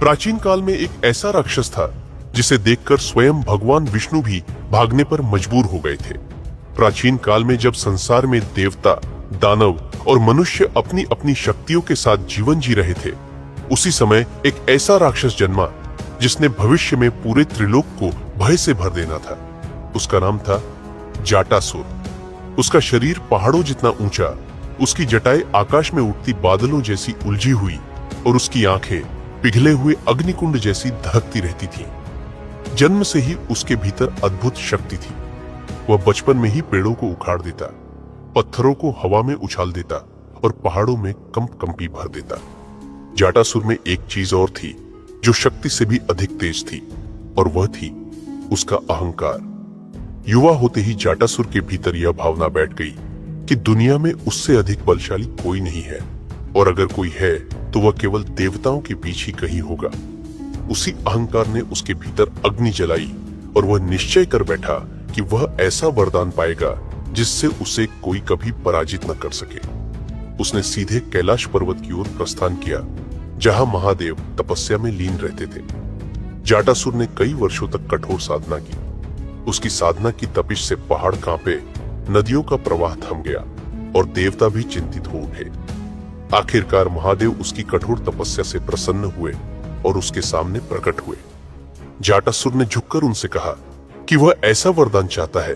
प्राचीन काल में एक ऐसा राक्षस था जिसे देखकर स्वयं भगवान विष्णु भी भागने पर मजबूर हो गए थे। प्राचीन काल में जब संसार में देवता, दानव और मनुष्य अपनी अपनी शक्तियों के साथ जीवन जी रहे थे, उसी समय एक ऐसा राक्षस जन्मा जिसने भविष्य में पूरे त्रिलोक को भय से भर देना था। उसका नाम था जाटासुर। उसका शरीर पहाड़ों जितना ऊंचा, उसकी जटाएं आकाश में उड़ती बादलों जैसी उलझी हुई और उसकी आंखें पिघले हुए अग्निकुंड जैसी दहकती रहती थीं। जन्म से ही उसके भीतर अद्भुत शक्ति थी। वह बचपन में ही पेड़ों को उखाड़ देता, पत्थरों को हवा में उछाल देता और पहाड़ों में कंपकंपी भर देता। जाटासुर में एक चीज और थी जो शक्ति से भी अधिक तेज थी, और वह थी उसका अहंकार। युवा होते ही जाटासुर के भीतर यह भावना बैठ गई कि दुनिया में उससे अधिक बलशाली कोई नहीं है, और अगर कोई है तो वह केवल देवताओं के बीच ही कहीं होगा। उसी अहंकार ने उसके भीतर अग्नि जलाई और वह निश्चय कर बैठा कि वह ऐसा वरदान पाएगा जिससे उसे कोई कभी पराजित न कर सके। उसने सीधे कैलाश पर्वत की ओर प्रस्थान किया, जहां महादेव तपस्या में लीन रहते थे। जाटासुर ने कई वर्षों तक कठोर साधना की। उसकी साधना की तपिश से पहाड़ कांपे, नदियों का प्रवाह थम गया और देवता भी चिंतित हो उठे। आखिरकार महादेव उसकी कठोर तपस्या से प्रसन्न हुए और उसके सामने प्रकट हुए। जाटासुर ने झुककर उनसे कहा कि वह ऐसा वरदान चाहता है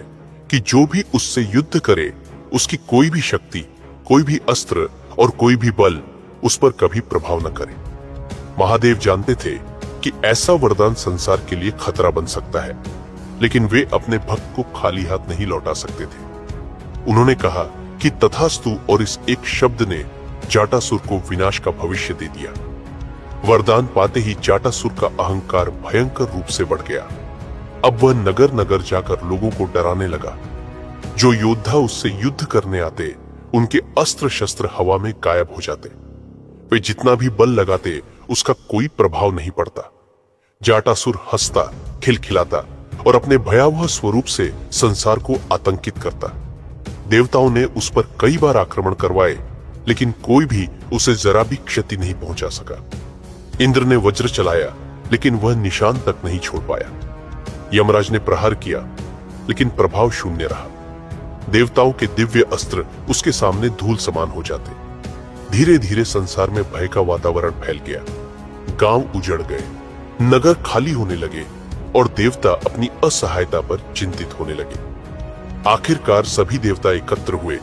कि जो भी उससे युद्ध करे, उसकी कोई भी शक्ति, कोई भी अस्त्र और कोई भी बल उस पर कभी प्रभाव न करे। महादेव जानते थे कि ऐसा वरदान संसार के लिए खतरा बन सकता है, लेकिन वे अपने भक्त को खाली हाथ नहीं लौटा सकते थे। उन्होंने कहा कि तथास्तु, और इस एक शब्द ने जाटासुर को विनाश का भविष्य दे दिया। वरदान पाते ही जाटासुर का अहंकार भयंकर रूप से बढ़ गया। अब वह नगर नगर जाकर लोगों को डराने लगा। जो योद्धा उससे युद्ध करने आते, उनके अस्त्र शस्त्र हवा में गायब हो जाते। वे जितना भी बल लगाते, उसका कोई प्रभाव नहीं पड़ता। जाटासुर हंसता, खिलखिलाता और अपने भयावह स्वरूप से संसार को आतंकित करता। देवताओं ने उस पर कई बार आक्रमण करवाए, लेकिन कोई भी उसे जरा भी क्षति नहीं पहुंचा सका। इंद्र ने वज्र चलाया, लेकिन वह निशान तक नहीं छोड़ पाया। यमराज ने प्रहार किया, लेकिन प्रभाव शून्य रहा। देवताओं के दिव्य अस्त्र उसके सामने धूल समान हो जाते। धीरे धीरे संसार में भय का वातावरण फैल गया। गांव उजड़ गए, नगर खाली होने लगे और देवता अपनी असहायता पर चिंतित होने लगे। आखिरकार सभी देवता एकत्र हुए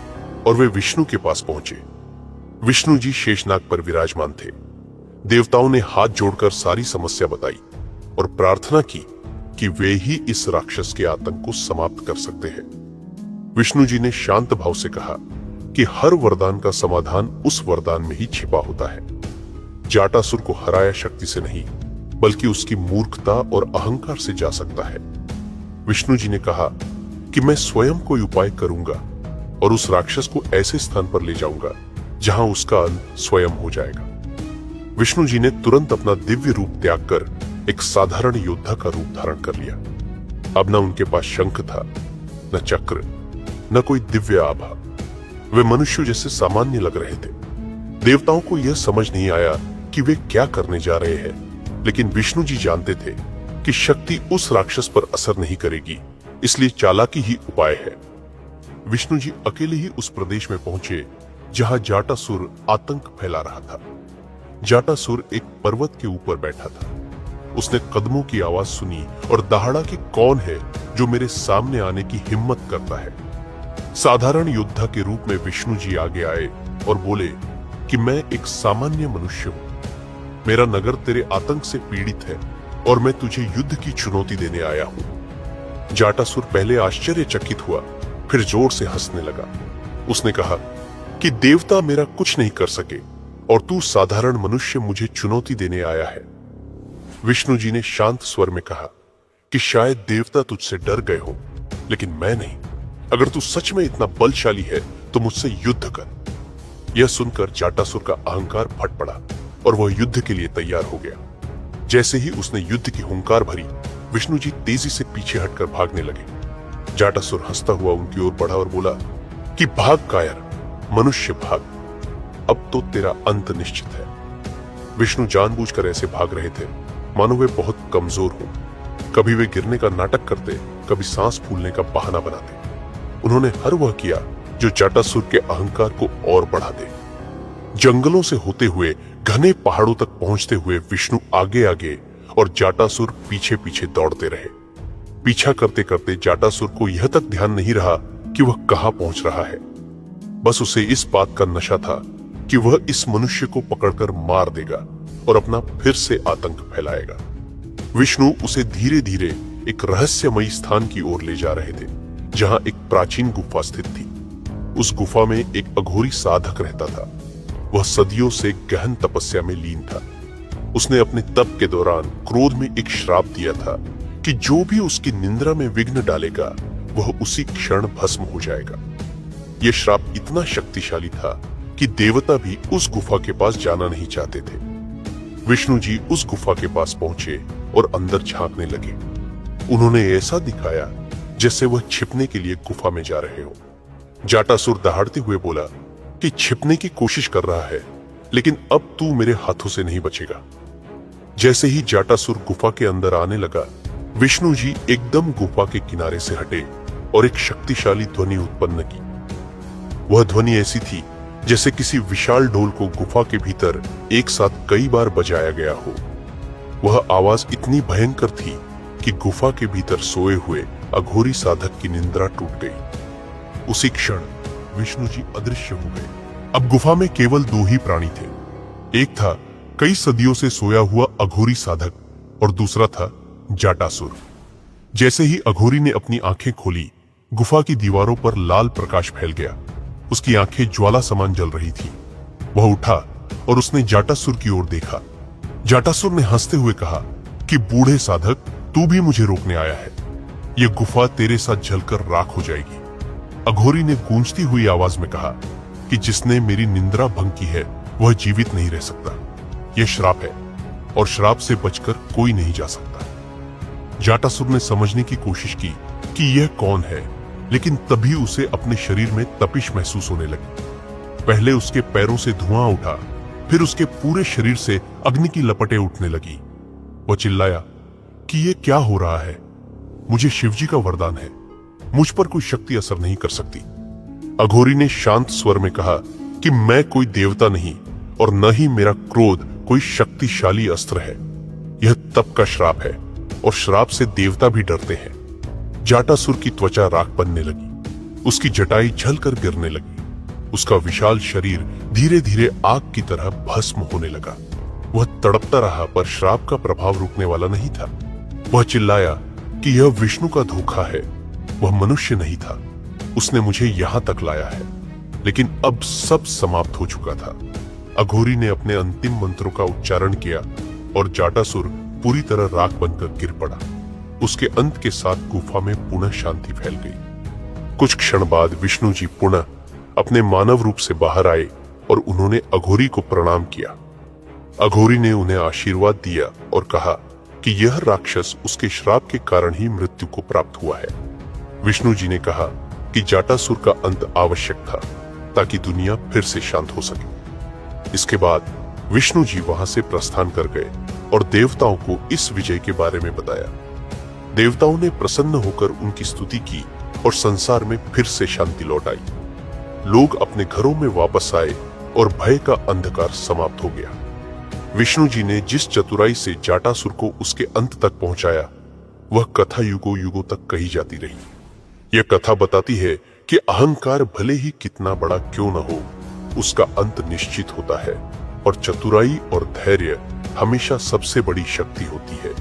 और वे विष्णु के पास पहुंचे। विष्णु जी शेषनाग पर विराजमान थे। देवताओं ने हाथ जोड़कर सारी समस्या बताई और प्रार्थना की कि वे ही इस राक्षस के आतंक को समाप्त कर सकते हैं। विष्णु जी ने शांत भाव से कहा कि हर वरदान का समाधान उस वरदान में ही छिपा होता है। जाटासुर को हराया शक्ति से नहीं, बल्कि उसकी मूर्खता और अहंकार से जा सकता है। विष्णु जी ने कहा कि मैं स्वयं कोई उपाय करूंगा और उस राक्षस को ऐसे स्थान पर ले जाऊंगा जहां उसका अंत स्वयं हो जाएगा। विष्णु जी ने तुरंत अपना दिव्य रूप त्याग कर एक साधारण योद्धा का रूप धारण कर लिया। अब न उनके पास शंख था, न चक्र, न कोई दिव्य आभा। वे मनुष्य जैसे सामान्य लग रहे थे। देवताओं को यह समझ नहीं आया कि वे क्या करने जा रहे हैं, लेकिन विष्णु जी जानते थे कि शक्ति उस राक्षस पर असर नहीं करेगी, इसलिए चालाकी ही उपाय है। विष्णु जी अकेले ही उस प्रदेश में पहुंचे जहां जाटासुर आतंक फैला रहा था। जाटासुर एक पर्वत के ऊपर बैठा था। उसने कदमों की आवाज सुनी और दहाड़ा कि कौन है जो मेरे सामने आने की हिम्मत करता है। साधारण योद्धा के रूप में विष्णु जी आगे आए और बोले कि मैं एक सामान्य मनुष्य हूं। मेरा नगर तेरे आतंक से पीड़ित है और मैं तुझे युद्ध की चुनौती देने आया हूं। जाटासुर पहले आश्चर्यचकित हुआ, फिर जोर से हंसने लगा। उसने कहा कि देवता मेरा कुछ नहीं कर सके और तू साधारण मनुष्य मुझे चुनौती देने आया है। विष्णु जी ने शांत स्वर में कहा कि शायद देवता तुझसे डर गए हो, लेकिन मैं नहीं। अगर तू सच में इतना बलशाली है तो मुझसे युद्ध कर। यह सुनकर जाटासुर का अहंकार फट पड़ा और वह युद्ध के लिए तैयार हो गया। जैसे ही उसने युद्ध की हुंकार भरी, विष्णु जी तेजी से पीछे हटकर भागने लगे। जाटासुर हंसता हुआ उनकी ओर बढ़ा और बोला कि भाग कायर, मनुष्य भाग, अब तो तेरा अंत निश्चित है। विष्णु जानबूझकर ऐसे भाग रहे थे मानो वे बहुत कमजोर हों। कभी वे गिरने का नाटक करते, कभी सांस फूलने का बहाना बनाते। उन्होंने हर वह किया जो जटासुर के अहंकार को और बढ़ा दे। जंगलों से होते हुए घने पहाड़ों तक पहुंचते हुए विष्णु आगे आगे और जटासुर पीछे पीछे दौड़ते रहे। पीछा करते करते जटासुर को यह तक ध्यान नहीं रहा कि वह कहां पहुंच रहा है। बस उसे इस बात का नशा था कि वह इस मनुष्य को पकड़कर मार देगा और अपना फिर से आतंक फैलाएगा। विष्णु उसे धीरे धीरे एक रहस्यमयी स्थान की ओर ले जा रहे थे, जहां एक प्राचीन गुफा स्थित थी। उस गुफा में एक अघोरी साधक रहता था। वह सदियों से गहन तपस्या में लीन था। उसने अपने तप के दौरान क्रोध में एक श्राप दिया था कि जो भी उसकी निंद्रा में विघ्न डालेगा वह उसी क्षण भस्म हो जाएगा। यह श्राप इतना शक्तिशाली था कि देवता भी उस गुफा के पास जाना नहीं चाहते थे। विष्णु जी उस गुफा के पास पहुंचे और अंदर झांकने लगे। उन्होंने ऐसा दिखाया जैसे वह छिपने के लिए गुफा में जा रहे हो। जटासुर दहाड़ते हुए बोला कि छिपने की कोशिश कर रहा है, लेकिन अब तू मेरे हाथों से नहीं बचेगा। जैसे ही जटासुर गुफा के अंदर आने लगा, विष्णु जी एकदम गुफा के किनारे से हटे और एक शक्तिशाली ध्वनि उत्पन्न की। वह ध्वनि ऐसी थी जैसे किसी विशाल ढोल को गुफा के भीतर एक साथ कई बार बजाया गया हो। वह आवाज इतनी भयंकर थी कि गुफा के भीतर सोए हुए अघोरी साधक की निंद्रा टूट गई। उसी क्षण विष्णु जी अदृश्य हो गए। अब गुफा में केवल दो ही प्राणी थे। एक था कई सदियों से सोया हुआ अघोरी साधक और दूसरा था जटासुर। जैसे ही अघोरी ने अपनी आंखें खोली, गुफा की दीवारों पर लाल प्रकाश फैल गया। उसकी आंखें ज्वाला समान जल रही थी। वह उठा और उसने जटासुर की ओर देखा। जटासुर ने हंसते हुए कहा कि बूढ़े साधक, तू भी मुझे रोकने आया है। यह गुफा तेरे साथ जलकर राख हो जाएगी। अघोरी ने गूंजती हुई आवाज में कहा कि जिसने मेरी निंद्रा भंग की है वह जीवित नहीं रह सकता। यह श्राप है और श्राप से बचकर कोई नहीं जा सकता। जटासुर ने समझने की कोशिश की कि यह कौन है, लेकिन तभी उसे अपने शरीर में तपिश महसूस होने लगी। पहले उसके पैरों से धुआं उठा, फिर उसके पूरे शरीर से अग्नि की लपटें उठने लगी। वह चिल्लाया कि यह क्या हो रहा है? मुझे शिवजी का वरदान है, मुझ पर कोई शक्ति असर नहीं कर सकती। अघोरी ने शांत स्वर में कहा कि मैं कोई देवता नहीं और न ही मेरा क्रोध कोई शक्तिशाली अस्त्र है। यह तप का श्राप है और श्राप से देवता भी डरते हैं। जटासुर की त्वचा राख बनने लगी। उसकी जटाई झलकर गिरने लगी। उसका विशाल शरीर धीरे धीरे आग की तरह भस्म होने लगा। वह तड़पता रहा, पर श्राप का प्रभाव रुकने वाला नहीं था। वह चिल्लाया कि यह विष्णु का धोखा है, वह मनुष्य नहीं था। उसने मुझे यहां तक लाया है, लेकिन अब सब समाप्त हो चुका था। अघोरी ने अपने अंतिम मंत्रों का उच्चारण किया और जटासुर पूरी तरह राख बनकर गिर पड़ा। उसके अंत के साथ गुफा में पुनः शांति फैल गई। कुछ क्षण बाद विष्णु जी पुनः अपने मानव रूप से बाहर आए और उन्होंने अघोरी को प्रणाम किया। अघोरी ने उन्हें आशीर्वाद दिया और कहा कि यह राक्षस उसके श्राप के कारण ही मृत्यु को प्राप्त हुआ है। विष्णु जी ने कहा कि जटासुर का अंत आवश्यक था ताकि दुनिया फिर से शांत हो सके। इसके बाद विष्णु जी वहां से प्रस्थान कर गए और देवताओं को इस विजय के बारे में बताया। देवताओं ने प्रसन्न होकर उनकी स्तुति की और संसार में फिर से शांति लौट आई। लोग अपने घरों में वापस आए और भय का अंधकार समाप्त हो गया। विष्णु जी ने जिस चतुराई से जटासुर को उसके अंत तक पहुंचाया, वह कथा युगों युगों तक कही जाती रही। यह कथा बताती है कि अहंकार भले ही कितना बड़ा क्यों न हो, उसका अंत निश्चित होता है और चतुराई और धैर्य हमेशा सबसे बड़ी शक्ति होती है।